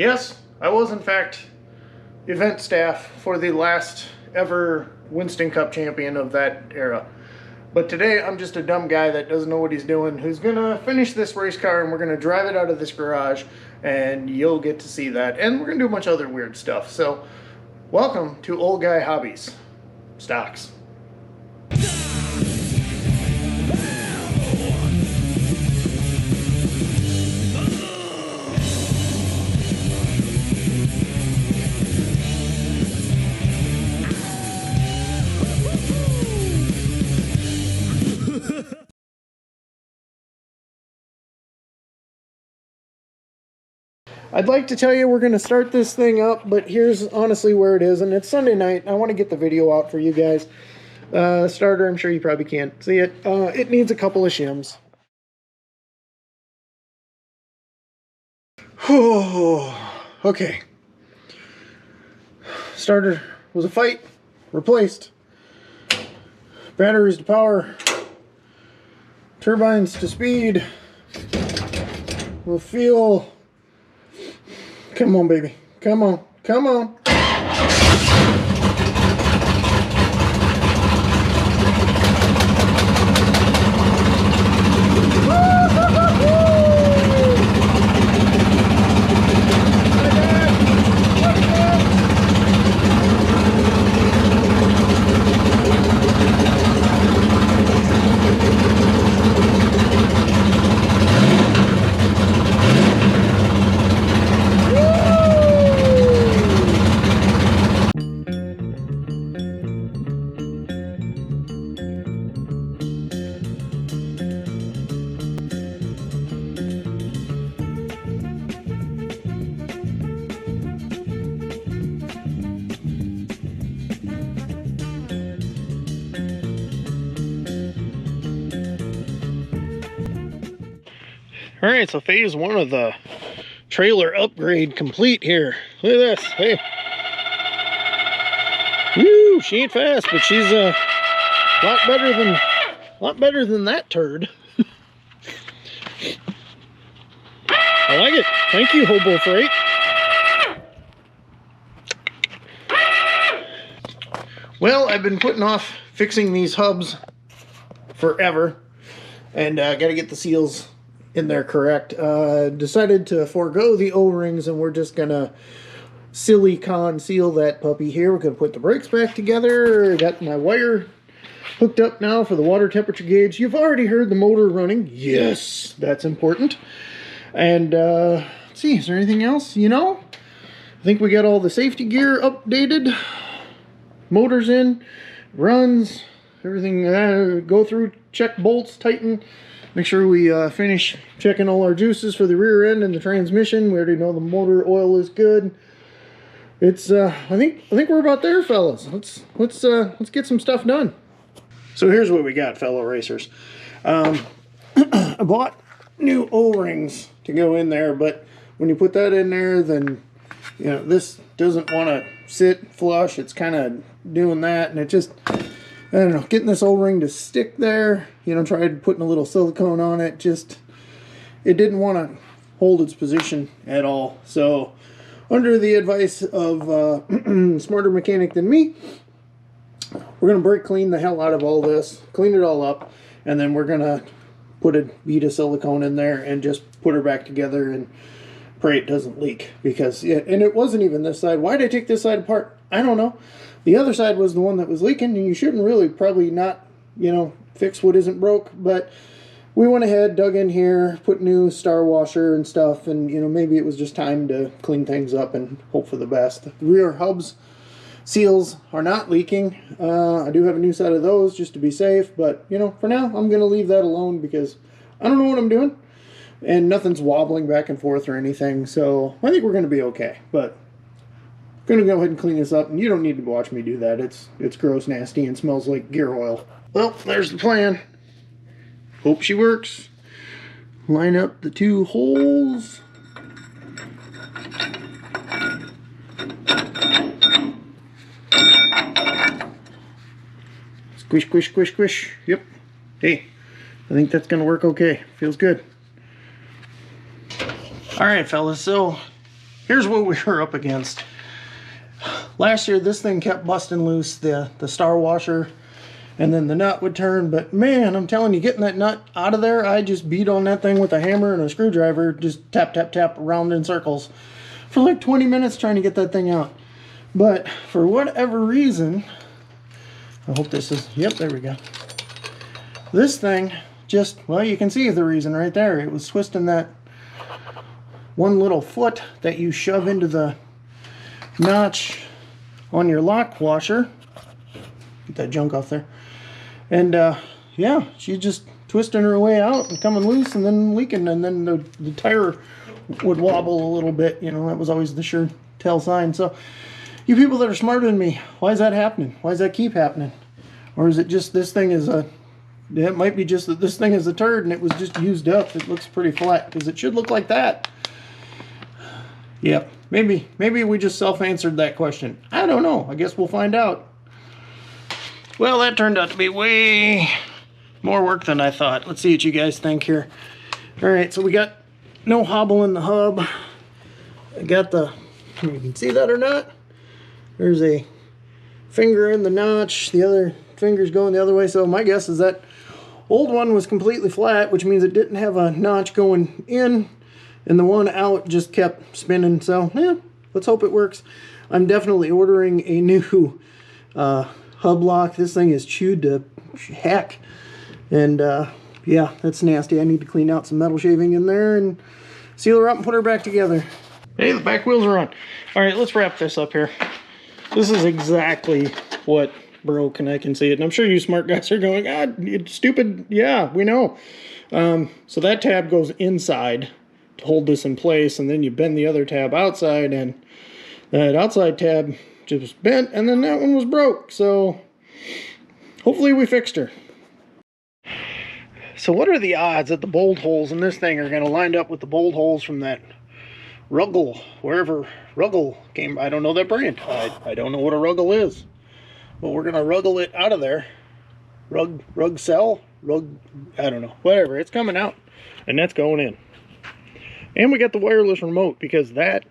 Yes, I was in fact event staff for the last ever Winston Cup champion of that era. But today I'm just a dumb guy that doesn't know what he's doing, who's gonna finish this race car and we're gonna drive it out of this garage and you'll get to see that. And we're gonna do a bunch of other weird stuff. So welcome to Old Guy Hobbies Stocks. I'd like to tell you we're going to start this thing up, but here's honestly where it is, and it's Sunday night. I want to get the video out for you guys. Starter, I'm sure you probably can't see it. It needs a couple of shims. Okay. Starter was a fight. Replaced. Batteries to power. Turbines to speed. We'll feel... Come on, baby. Come on. Come on. Alright, so phase one of the trailer upgrade complete here. Look at this. Hey. Woo, she ain't fast, but she's a lot better than that turd. I like it. Thank you, Hobo Freight. Well, I've been putting off fixing these hubs forever, and got to get the seals in there correct. Decided to forego the O-rings, and we're just gonna silicone seal that puppy here. We're gonna put the brakes back together. Got my wire hooked up now for the water temperature gauge. You've already heard the motor running. Yes, that's important. And let's see, is there anything else? You know, I think we got all the safety gear updated. Motors in, runs, everything. Go through, check bolts, tighten. Make sure we finish checking all our juices for the rear end and the transmission. We already know the motor oil is good. It's I think we're about there, fellas. Let's get some stuff done. So here's what we got, fellow racers. I bought new O-rings to go in there, but when you put that in there, then you know this doesn't want to sit flush. It's kind of doing that, and it just, I don't know, getting this O-ring to stick there, you know, tried putting a little silicone on it, just, it didn't want to hold its position at all. So, under the advice of a smarter mechanic than me, we're going to brake clean the hell out of all this, clean it all up, and then we're going to put a bead of silicone in there and just put her back together and pray it doesn't leak. Because, and it wasn't even this side. Why did I take this side apart? I don't know. The other side was the one that was leaking, and you shouldn't really probably not, you know, fix what isn't broke, but we went ahead, dug in here, put new star washer and stuff, and, you know, maybe it was just time to clean things up and hope for the best. The rear hubs seals are not leaking. I do have a new set of those just to be safe, but, you know, for now, I'm going to leave that alone because I don't know what I'm doing, and nothing's wobbling back and forth or anything, so I think we're going to be okay, but I'm going to go ahead and clean this up, and you don't need to watch me do that. It's gross, nasty, and smells like gear oil. Well, there's the plan. Hope she works. Line up the two holes. Squish, squish, squish, squish. Yep. Hey, I think that's going to work okay. Feels good. Alright, fellas, so here's what we were up against. Last year, this thing kept busting loose, the star washer, and then the nut would turn. But man, I'm telling you, getting that nut out of there, I just beat on that thing with a hammer and a screwdriver, just tap, tap, tap around in circles for like 20 minutes trying to get that thing out. But for whatever reason, I hope this is, yep, there we go. This thing just, well, you can see the reason right there. It was twisting that one little foot that you shove into the notch on your lock washer. Get that junk off there. And yeah, she's just twisting her way out and coming loose and then leaking, and then the tire would wobble a little bit. You know, that was always the sure tell sign. So you people that are smarter than me, why is that happening? Why does that keep happening? Or is it just this thing is a, it might be just that this thing is a turd and it was just used up. It looks pretty flat because it should look like that. Yep, maybe we just self-answered that question. I don't know. I guess we'll find out. Well, that turned out to be way more work than I thought. Let's see what you guys think here. All right, so we got no hobble in the hub. I got the, you can see that or not? There's a finger in the notch. The other finger's going the other way. So my guess is that old one was completely flat, which means it didn't have a notch going in, and the one out just kept spinning. So yeah, let's hope it works. I'm definitely ordering a new hub lock. This thing is chewed to heck, and yeah, that's nasty. I need to clean out some metal shaving in there and seal her up and put her back together. Hey, the back wheels are on. All right, let's wrap this up here. This is exactly what broke, and I can see it. And I'm sure you smart guys are going, ah, it's stupid. Yeah, we know. So that tab goes inside to hold this in place, and then you bend the other tab outside, and that outside tab just bent, and then that one was broke. So hopefully we fixed her. So what are the odds that the bolt holes in this thing are going to line up with the bolt holes from that Ruggles, wherever Ruggles came? I don't know that brand. I don't know what a Ruggles is. But we're going to Ruggles it out of there. Rug cell? I don't know. Whatever. It's coming out. And that's going in. And we got the wireless remote, because that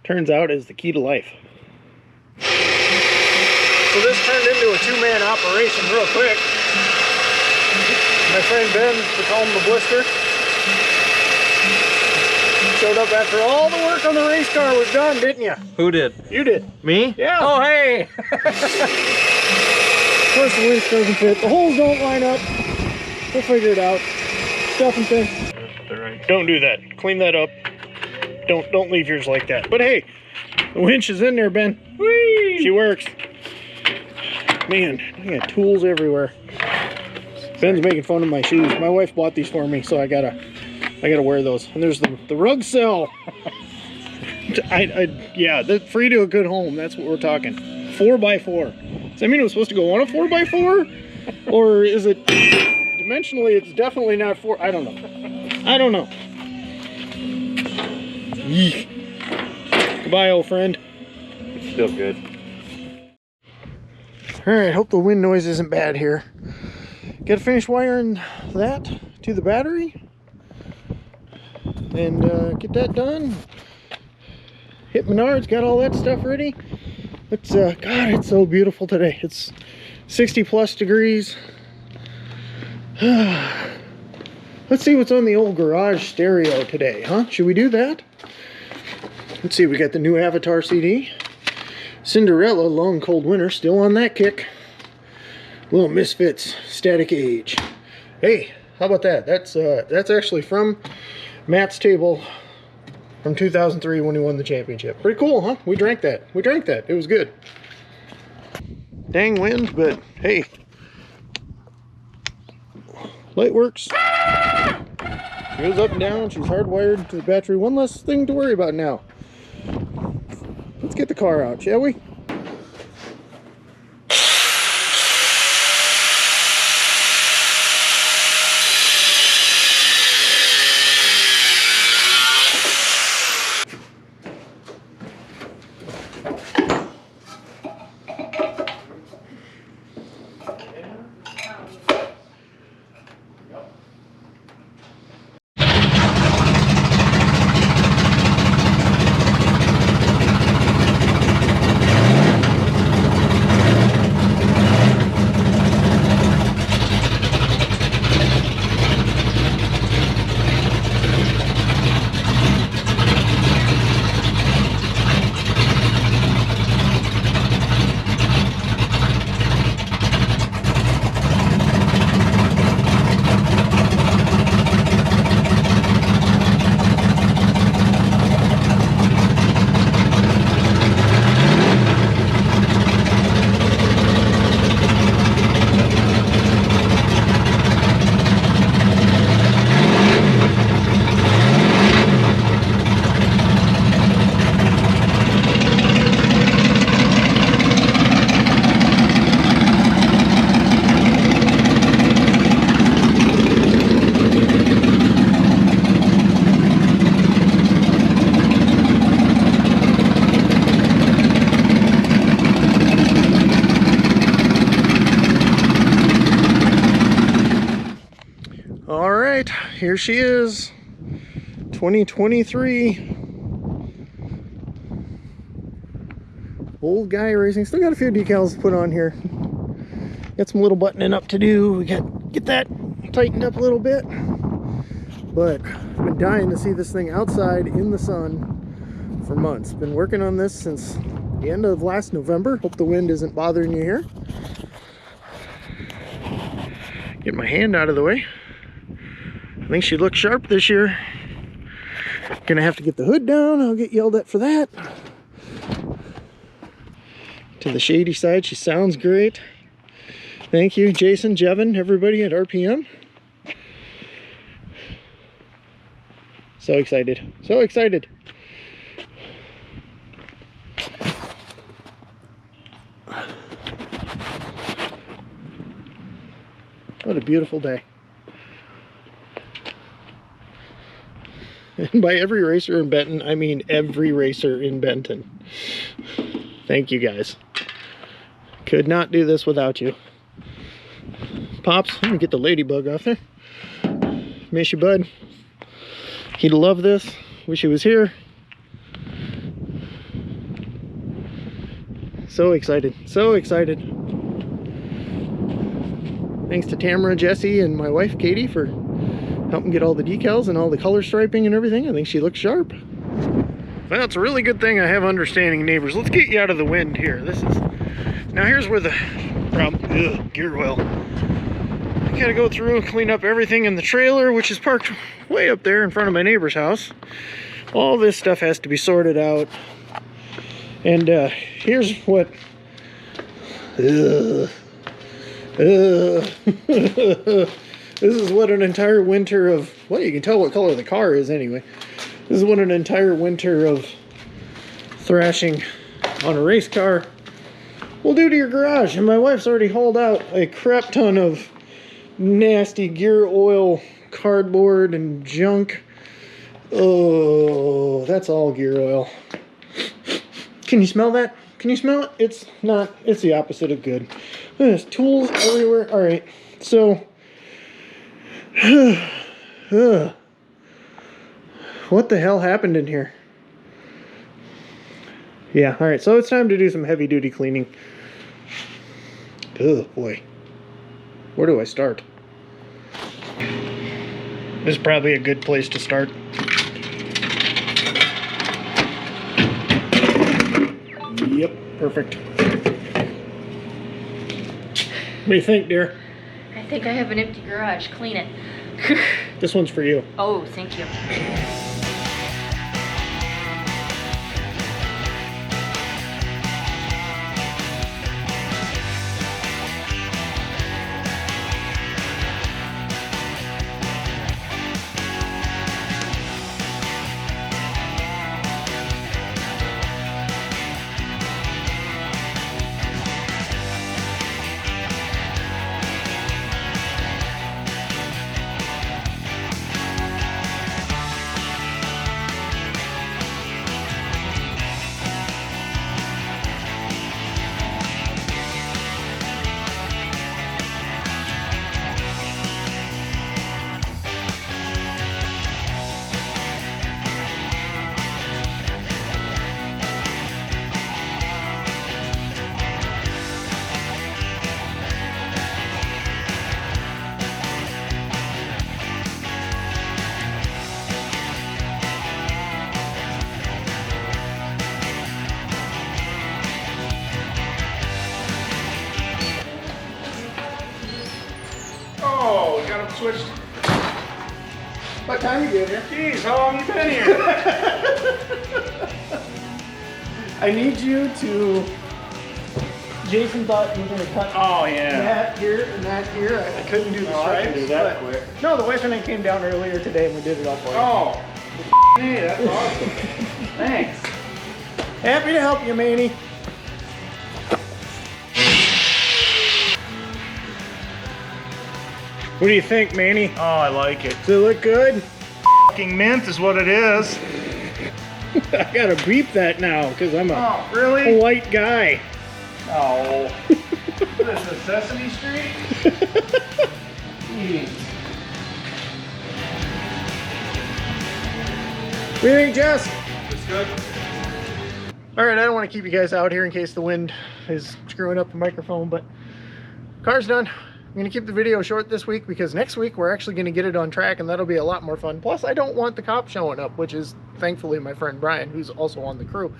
turns out is the key to life. So this turned into a two-man operation real quick. My friend Ben, we call him the Blister, showed up after all the work on the race car was done, didn't you? Who did? You did. Me? Yeah. Oh, hey! Of course the winch doesn't fit. The holes don't line up. We'll figure it out. Stuff and things. Don't do that. Clean that up. Don't leave yours like that. But hey, the winch is in there, Ben. Whee! She works. Man, I got tools everywhere. Ben's making fun of my shoes. My wife bought these for me, so I gotta wear those. And there's the rug cell. Yeah, free to a good home. That's what we're talking. 4x4. Does that mean it was supposed to go on a 4x4? Or is it dimensionally? It's definitely not 4. I don't know. I don't know. Yeek. Goodbye, old friend. It's still good. All right. Hope the wind noise isn't bad here. Got to finish wiring that to the battery and get that done. Hit Menards, got all that stuff ready. It's God, it's so beautiful today. It's 60 plus degrees. Let's see what's on the old garage stereo today, huh? Should we do that? Let's see, we got the new Avatar CD. Cinderella, Long Cold Winter, still on that kick. Little Misfits, Static Age. Hey, how about that? That's actually from Matt's table from 2003 when he won the championship. Pretty cool, huh? We drank that. It was good. Dang wind, but hey. Light works. She goes up and down. She's hardwired to the battery. One less thing to worry about now. Let's get the car out, shall we? here she is. 2023. Old guy racing. Still got a few decals to put on here. Got some little buttoning up to do. We got to get that tightened up a little bit. But I've been dying to see this thing outside in the sun for months. Been working on this since the end of last November. Hope the wind isn't bothering you here. Get my hand out of the way. I think she looks sharp this year. Gonna have to get the hood down. I'll get yelled at for that. To the shady side, she sounds great. Thank you, Jason, Jevin, everybody at RPM. So excited. So excited. What a beautiful day. And by every racer in Benton, I mean every racer in Benton. Thank you guys. Could not do this without you. Pops, let me get the ladybug off there. Miss you, bud. He'd love this. Wish he was here. So excited. So excited. Thanks to Tamara, Jesse, and my wife, Katie, for helping get all the decals and all the color striping and everything. I think she looks sharp. Well, it's a really good thing I have understanding neighbors. Let's get you out of the wind here. Now here's where the problem, gear oil. I gotta go through and clean up everything in the trailer, which is parked way up there in front of my neighbor's house. All this stuff has to be sorted out. And here's what, this is what an entire winter of, well, you can tell what color the car is anyway. This is what an entire winter of thrashing on a race car will do to your garage. And my wife's already hauled out a crap ton of nasty gear oil, cardboard, and junk. Oh, that's all gear oil. Can you smell that? Can you smell it? It's not, it's the opposite of good. There's tools everywhere. All right, so what the hell happened in here? Yeah, all right, so it's time to do some heavy duty cleaning. Oh boy, where do I start? This is probably a good place to start. Yep, perfect. What do you think, dear? I think I have an empty garage. Clean it. This one's for you. Oh, thank you. Oh, got them switched. What time you get here? Jeez, how long you been here? I need you to. Jason thought you were going to cut that here and that here. I couldn't do the stripes. I can do that quick. No, the wife and I came down earlier today and we did it all for you. Oh, hey, that's awesome. Thanks. Happy to help you, Manny. What do you think, Manny? Oh, I like it. Does it look good? Fucking mint is what it is. I gotta beep that now because I'm a Oh, really? white guy. Oh. What is this, Sesame Street? Jeez. What do you think, Jess? It's good. All right, I don't want to keep you guys out here in case the wind is screwing up the microphone, but car's done. I'm going to keep the video short this week because next week we're actually going to get it on track, and that'll be a lot more fun. Plus, I don't want the cop showing up, which is thankfully my friend Brian, who's also on the crew.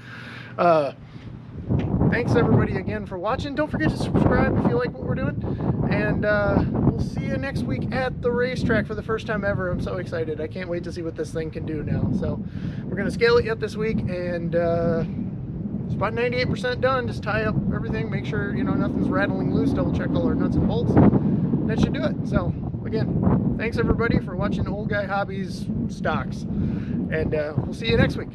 Thanks everybody again for watching. Don't forget to subscribe if you like what we're doing, and we'll see you next week at the racetrack for the first time ever. I'm so excited. I can't wait to see what this thing can do now. So we're going to scale it yet this week, and it's about 98% done. Just tie up everything, make sure nothing's rattling loose, double check all our nuts and bolts. That should do it. So again, thanks everybody for watching Old Guy Hobbies Stocks, and we'll see you next week.